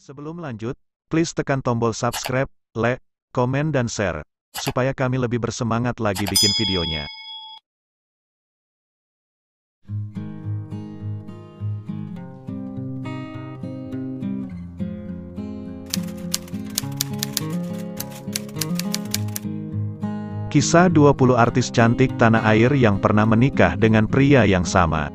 Sebelum lanjut, please tekan tombol subscribe, like, komen dan share, supaya kami lebih bersemangat lagi bikin videonya. Kisah 20 artis cantik tanah air yang pernah menikah dengan pria yang sama.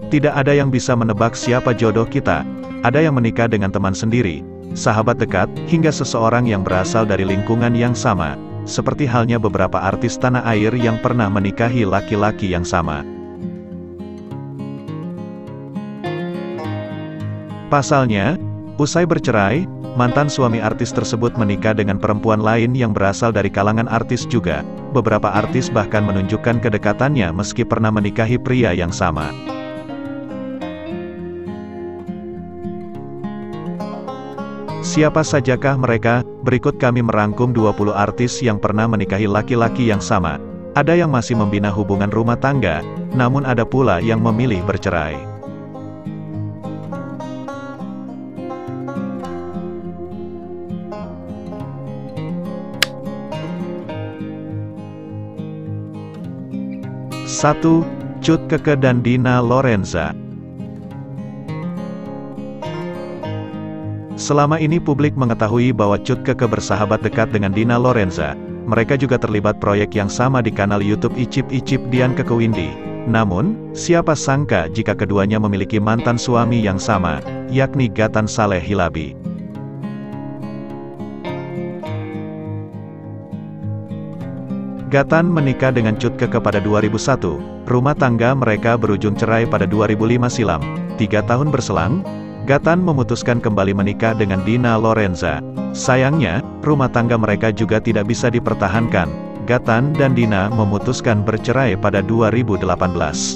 Tidak ada yang bisa menebak siapa jodoh kita. Ada yang menikah dengan teman sendiri, sahabat dekat, hingga seseorang yang berasal dari lingkungan yang sama. Seperti halnya beberapa artis tanah air yang pernah menikahi laki-laki yang sama. Pasalnya, usai bercerai, mantan suami artis tersebut menikah dengan perempuan lain yang berasal dari kalangan artis juga. Beberapa artis bahkan menunjukkan kedekatannya meski pernah menikahi pria yang sama. Siapa sajakah mereka? Berikut kami merangkum 20 artis yang pernah menikahi laki-laki yang sama. Ada yang masih membina hubungan rumah tangga, namun ada pula yang memilih bercerai. Satu, Cut Keke dan Dina Lorenza. Selama ini publik mengetahui bahwa Cut Keke bersahabat dekat dengan Dina Lorenza. Mereka juga terlibat proyek yang sama di kanal YouTube Icip Icip Dian Keke Windy. Namun, siapa sangka jika keduanya memiliki mantan suami yang sama, yakni Gatan Saleh Hilabi. Gatan menikah dengan Cut Keke pada 2001, rumah tangga mereka berujung cerai pada 2005 silam. 3 tahun berselang, Gatan memutuskan kembali menikah dengan Dina Lorenza. Sayangnya, rumah tangga mereka juga tidak bisa dipertahankan. Gatan dan Dina memutuskan bercerai pada 2018.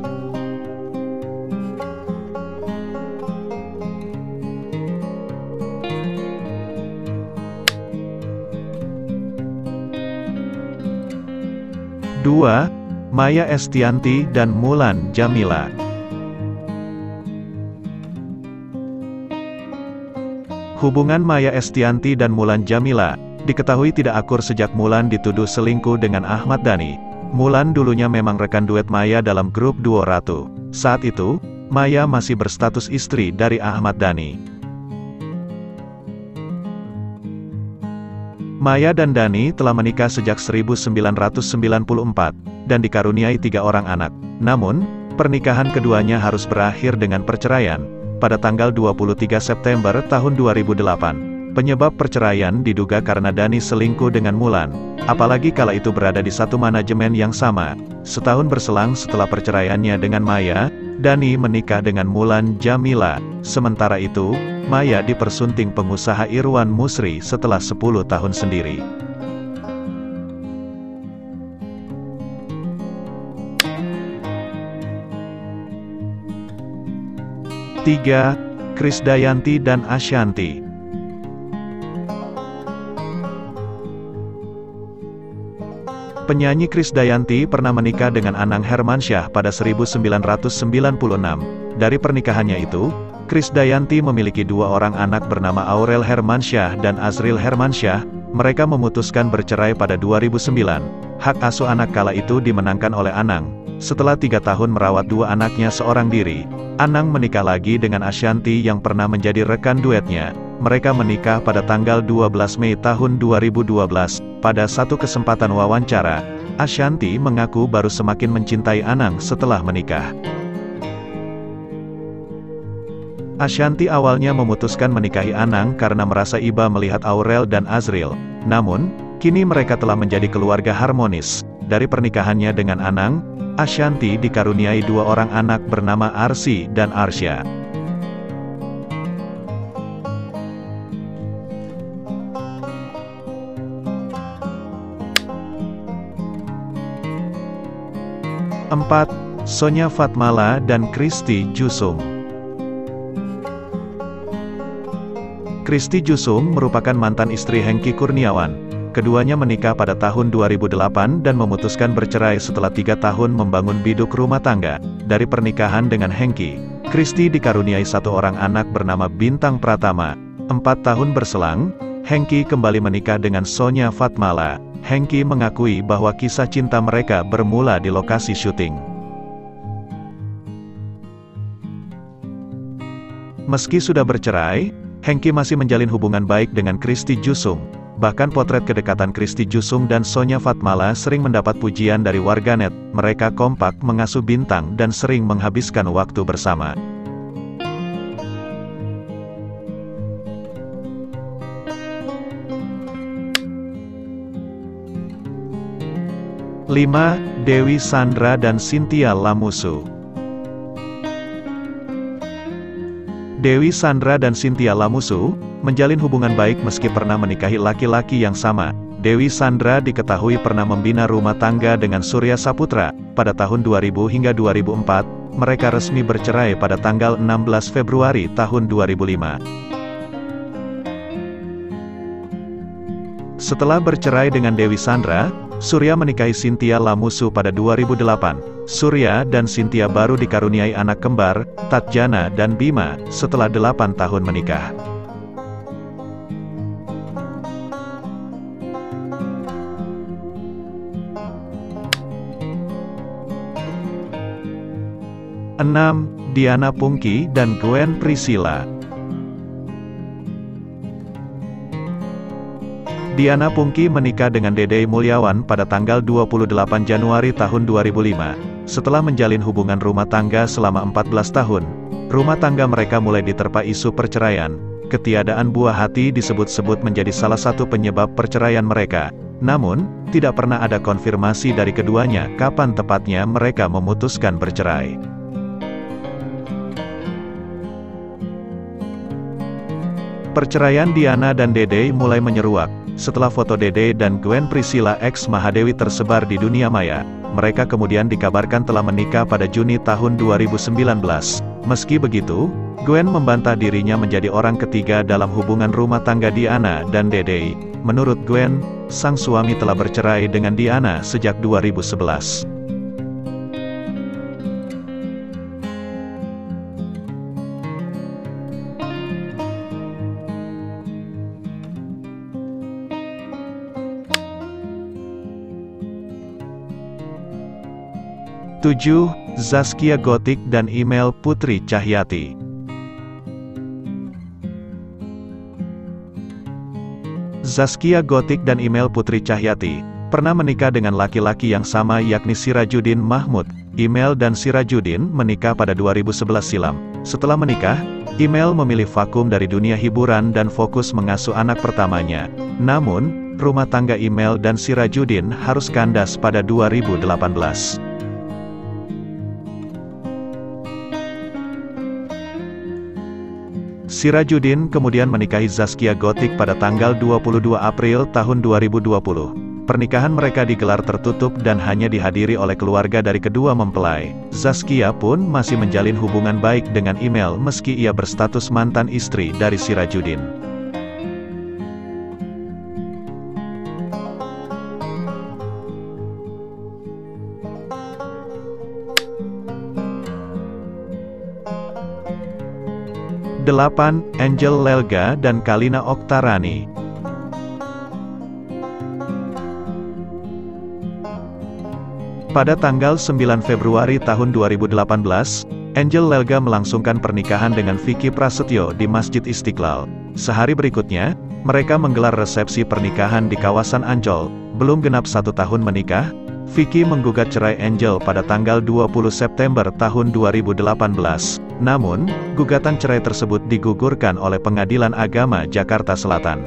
Dua, Maya Estianty dan Mulan Jameela. Hubungan Maya Estianty dan Mulan Jameela diketahui tidak akur sejak Mulan dituduh selingkuh dengan Ahmad Dhani. Mulan dulunya memang rekan duet Maya dalam grup duo Ratu. Saat itu, Maya masih berstatus istri dari Ahmad Dhani. Maya dan Dhani telah menikah sejak 1994, dan dikaruniai 3 orang anak. Namun, pernikahan keduanya harus berakhir dengan perceraian pada tanggal 23 September tahun 2008. Penyebab perceraian diduga karena Dhani selingkuh dengan Mulan, apalagi kala itu berada di satu manajemen yang sama. Setahun berselang setelah perceraiannya dengan Maya, Dhani menikah dengan Mulan Jameela. Sementara itu, Maya dipersunting pengusaha Irwan Musri setelah 10 tahun sendiri. Tiga, Krisdayanti dan Ashanty. Penyanyi Krisdayanti pernah menikah dengan Anang Hermansyah pada 1996. Dari pernikahannya itu, Krisdayanti memiliki 2 orang anak bernama Aurel Hermansyah dan Azril Hermansyah. Mereka memutuskan bercerai pada 2009. Hak asuh anak kala itu dimenangkan oleh Anang. Setelah 3 tahun merawat 2 anaknya seorang diri, Anang menikah lagi dengan Ashanty yang pernah menjadi rekan duetnya. Mereka menikah pada tanggal 12 Mei tahun 2012. Pada satu kesempatan wawancara, Ashanty mengaku baru semakin mencintai Anang setelah menikah. Ashanty awalnya memutuskan menikahi Anang karena merasa iba melihat Aurel dan Azril. Namun, kini mereka telah menjadi keluarga harmonis. Dari pernikahannya dengan Anang, Ashanty dikaruniai 2 orang anak bernama Arsy dan Arsya. Empat, Sonya Fatmala dan Christy Jusung. Christy Jusung merupakan mantan istri Hengky Kurniawan. keduanya menikah pada tahun 2008 dan memutuskan bercerai setelah 3 tahun membangun biduk rumah tangga. Dari pernikahan dengan Hengky, Christy dikaruniai 1 orang anak bernama Bintang Pratama. 4 tahun berselang, Hengky kembali menikah dengan Sonya Fatmala. Hengky mengakui bahwa kisah cinta mereka bermula di lokasi syuting. Meski sudah bercerai, Hengky masih menjalin hubungan baik dengan Christy Jusung. Bahkan potret kedekatan Christy Jusung dan Sonya Fatmala sering mendapat pujian dari warganet. Mereka kompak mengasuh Bintang dan sering menghabiskan waktu bersama. Lima, Dewi Sandra dan Chintya Lamusu. Dewi Sandra dan Chintya Lamusu menjalin hubungan baik meski pernah menikahi laki-laki yang sama. Dewi Sandra diketahui pernah membina rumah tangga dengan Surya Saputra. Pada tahun 2000 hingga 2004, mereka resmi bercerai pada tanggal 16 Februari tahun 2005. Setelah bercerai dengan Dewi Sandra, Surya menikahi Chintya Lamusu pada 2008. Surya dan Chintya baru dikaruniai anak kembar, Tatjana dan Bima, setelah 8 tahun menikah. Enam, Diana Pungky dan Gwen Priscilla. Diana Pungky menikah dengan Dede Mulyawan pada tanggal 28 Januari tahun 2005. Setelah menjalin hubungan rumah tangga selama 14 tahun, rumah tangga mereka mulai diterpa isu perceraian. Ketiadaan buah hati disebut-sebut menjadi salah satu penyebab perceraian mereka. Namun, tidak pernah ada konfirmasi dari keduanya kapan tepatnya mereka memutuskan bercerai. Perceraian Diana dan Dede mulai menyeruak setelah foto Dede dan Gwen Priscilla ex Mahadewi tersebar di dunia maya. Mereka kemudian dikabarkan telah menikah pada Juni tahun 2019. Meski begitu, Gwen membantah dirinya menjadi orang ketiga dalam hubungan rumah tangga Diana dan Dede. Menurut Gwen, sang suami telah bercerai dengan Diana sejak 2011. Tujuh, Zaskia Gotik dan Email Putri Cahyati. Zaskia Gotik dan Email Putri Cahyati pernah menikah dengan laki-laki yang sama yakni Sirajuddin Mahmud. Email dan Sirajuddin menikah pada 2011 silam. Setelah menikah, Email memilih vakum dari dunia hiburan dan fokus mengasuh anak pertamanya. Namun, rumah tangga Email dan Sirajuddin harus kandas pada 2018. Sirajuddin kemudian menikahi Zaskia Gotik pada tanggal 22 April tahun 2020. Pernikahan mereka digelar tertutup dan hanya dihadiri oleh keluarga dari kedua mempelai. Zaskia pun masih menjalin hubungan baik dengan Email meski ia berstatus mantan istri dari Sirajuddin. Delapan, Angel Lelga dan Kalina Oktarani. Pada tanggal 9 Februari tahun 2018, Angel Lelga melangsungkan pernikahan dengan Vicky Prasetyo di Masjid Istiqlal. Sehari berikutnya, mereka menggelar resepsi pernikahan di kawasan Ancol. Belum genap 1 tahun menikah, Vicky menggugat cerai Angel pada tanggal 20 September tahun 2018. Namun, gugatan cerai tersebut digugurkan oleh Pengadilan Agama Jakarta Selatan.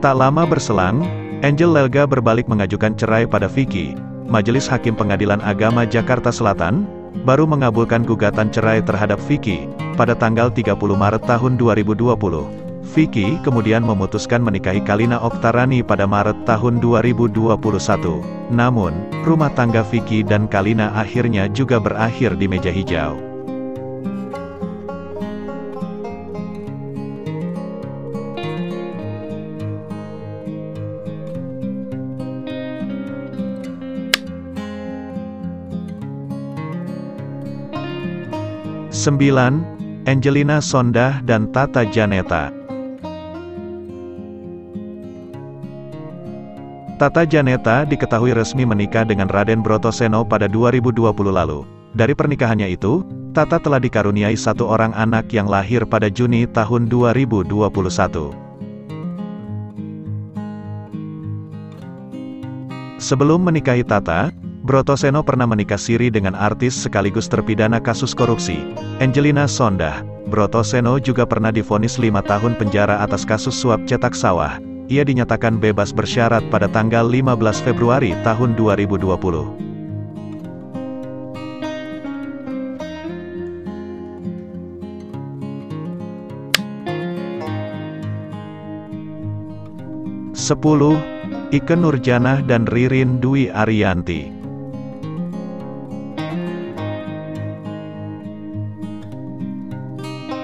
Tak lama berselang, Angel Lelga berbalik mengajukan cerai pada Vicky. Majelis Hakim Pengadilan Agama Jakarta Selatan baru mengabulkan gugatan cerai terhadap Vicky pada tanggal 30 Maret tahun 2020. Vicky kemudian memutuskan menikahi Kalina Oktarani pada Maret tahun 2021. Namun, rumah tangga Vicky dan Kalina akhirnya juga berakhir di meja hijau. 9. Angelina Sondakh dan Tata Janeta. Tata Janeta diketahui resmi menikah dengan Raden Brotoseno pada 2020 lalu. Dari pernikahannya itu, Tata telah dikaruniai satu orang anak yang lahir pada Juni tahun 2021. Sebelum menikahi Tata, Brotoseno pernah menikah siri dengan artis sekaligus terpidana kasus korupsi, Angelina Sondakh. Brotoseno juga pernah divonis 5 tahun penjara atas kasus suap cetak sawah. Ia dinyatakan bebas bersyarat pada tanggal 15 Februari tahun 2020. Sepuluh. Ikke Nurjanah dan Ririn Dwi Ariyanti.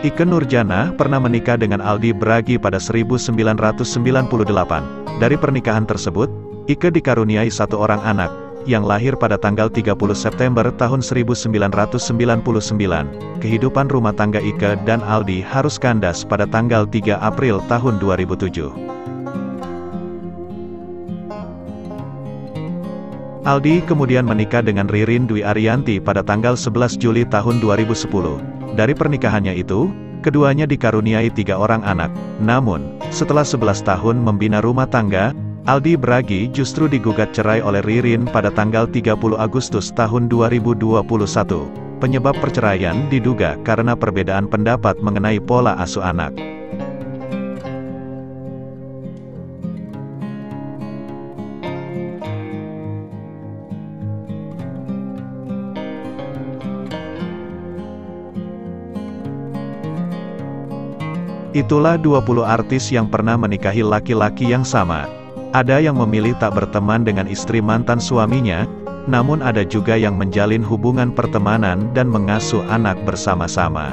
Ikke Nurjanah pernah menikah dengan Aldi Bragi pada 1998. Dari pernikahan tersebut, Ikke dikaruniai satu orang anak, yang lahir pada tanggal 30 September tahun 1999. Kehidupan rumah tangga Ikke dan Aldi harus kandas pada tanggal 3 April tahun 2007. Aldi kemudian menikah dengan Ririn Dwi Ariyanti pada tanggal 11 Juli tahun 2010. Dari pernikahannya itu, keduanya dikaruniai 3 orang anak. Namun, setelah 11 tahun membina rumah tangga, Aldi Bragi justru digugat cerai oleh Ririn pada tanggal 30 Agustus tahun 2021. Penyebab perceraian diduga karena perbedaan pendapat mengenai pola asuh anak. Itulah 20 artis yang pernah menikahi laki-laki yang sama. Ada yang memilih tak berteman dengan istri mantan suaminya, namun ada juga yang menjalin hubungan pertemanan dan mengasuh anak bersama-sama.